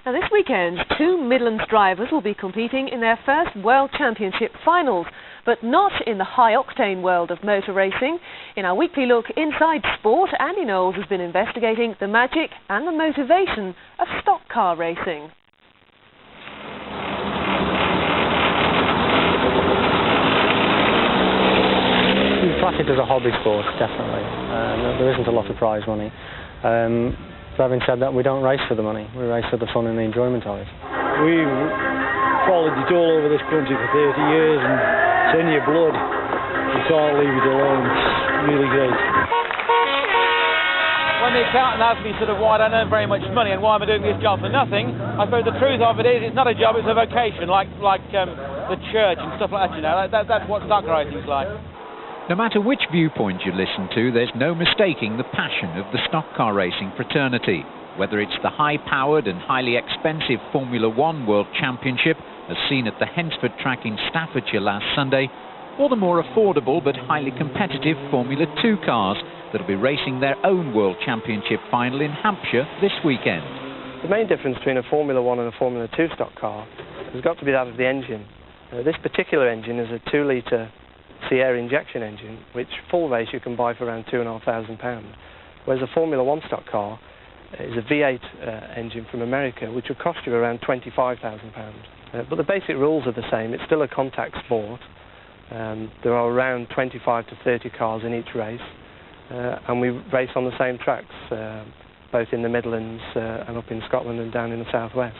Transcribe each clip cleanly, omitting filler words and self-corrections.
Now this weekend, two Midlands drivers will be competing in their first World Championship finals, but not in the high-octane world of motor racing. In our weekly look inside sport, Andy Knowles has been investigating the magic and the motivation of stock car racing. Class it as a hobby sport, definitely. There isn't a lot of prize money. But having said that, we don't race for the money. We race for the fun and the enjoyment of it. We've followed it all over this country for 30 years and it's in your blood. You can't leave it alone. It's really great. When the accountant asked me sort of why I don't earn very much money and why am I doing this job for nothing, I suppose the truth of it is it's not a job, it's a vocation, like the church and stuff like that, you know. That's what stock racing is like. No matter which viewpoint you listen to, there's no mistaking the passion of the stock car racing fraternity. Whether it's the high-powered and highly expensive Formula 1 World Championship, as seen at the Hednesford track in Staffordshire last Sunday, or the more affordable but highly competitive Formula 2 cars that'll be racing their own World Championship final in Hampshire this weekend. The main difference between a Formula 1 and a Formula 2 stock car has got to be that of the engine. This particular engine is a 2-litre air injection engine, which full race you can buy for around £2,500, whereas a Formula 1 stock car is a V8 engine from America, which will cost you around £25,000. But the basic rules are the same. It's still a contact sport. There are around 25 to 30 cars in each race, and we race on the same tracks, both in the Midlands and up in Scotland and down in the southwest.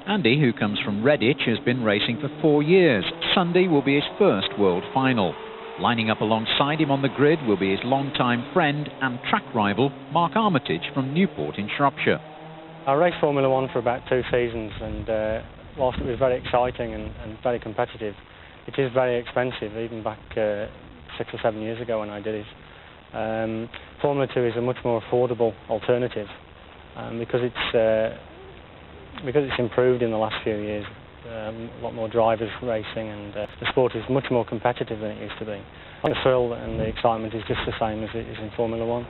Andy, who comes from Redditch, has been racing for 4 years. Sunday will be his first world final. Lining up alongside him on the grid will be his longtime friend and track rival, Mark Armitage from Newport in Shropshire. I raced Formula 1 for about 2 seasons, and whilst it was very exciting and very competitive, it is very expensive, even back 6 or 7 years ago when I did it. Formula 2 is a much more affordable alternative because it's improved in the last few years. A lot more drivers racing, and the sport is much more competitive than it used to be. The thrill and the excitement is just the same as it is in Formula 1.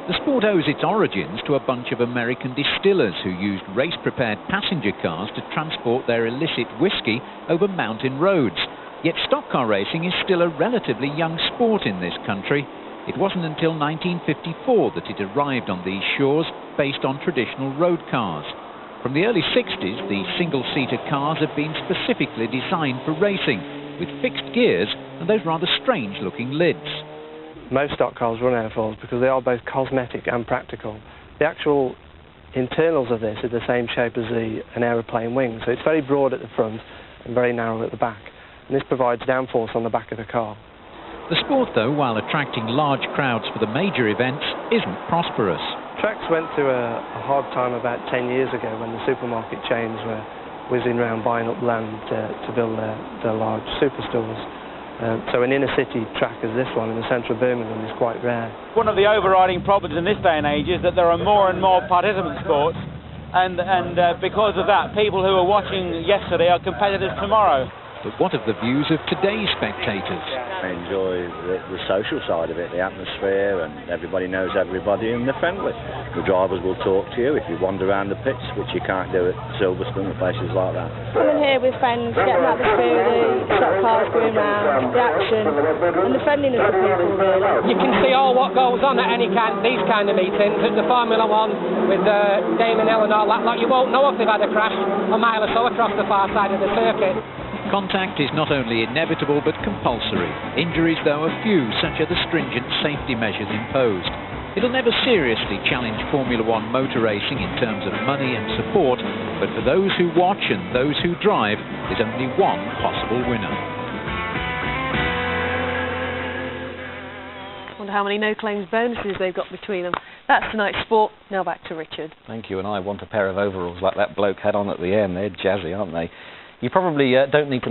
The sport owes its origins to a bunch of American distillers who used race-prepared passenger cars to transport their illicit whiskey over mountain roads. Yet stock car racing is still a relatively young sport in this country. It wasn't until 1954 that it arrived on these shores based on traditional road cars. From the early 60s, the single-seater cars have been specifically designed for racing, with fixed gears and those rather strange-looking lids. Most stock cars run airfoils because they are both cosmetic and practical. The actual internals of this are the same shape as an aeroplane wing, so it's very broad at the front and very narrow at the back, and this provides downforce on the back of the car. The sport, though, while attracting large crowds for the major events, isn't prosperous. Tracks went through a hard time about 10 years ago when the supermarket chains were whizzing around buying up land to build their large superstores. So an inner-city track as this one in the centre of Birmingham is quite rare. One of the overriding problems in this day and age is that there are more and more participant sports, and because of that, people who are watching yesterday are competitors tomorrow. But what of the views of today's spectators? I enjoy the social side of it, the atmosphere, and everybody knows everybody and they're friendly. The drivers will talk to you if you wander around the pits, which you can't do at Silverstone and places like that. Coming here with friends, getting the atmosphere, the shop cars going round, the action, and the friendliness of people, really. You can see all what goes on at these kind of meetings, at the Formula 1 with Damon Hill and all that. Like, you won't know if they've had a crash a mile or so across the far side of the circuit. Contact is not only inevitable but compulsory. Injuries, though, are few, such are the stringent safety measures imposed. It'll never seriously challenge Formula 1 motor racing in terms of money and support, but for those who watch and those who drive, there's only one possible winner. I wonder how many no-claims bonuses they've got between them. That's tonight's sport. Now back to Richard. Thank you, and I want a pair of overalls like that bloke had on at the end. They're jazzy, aren't they? You probably don't need to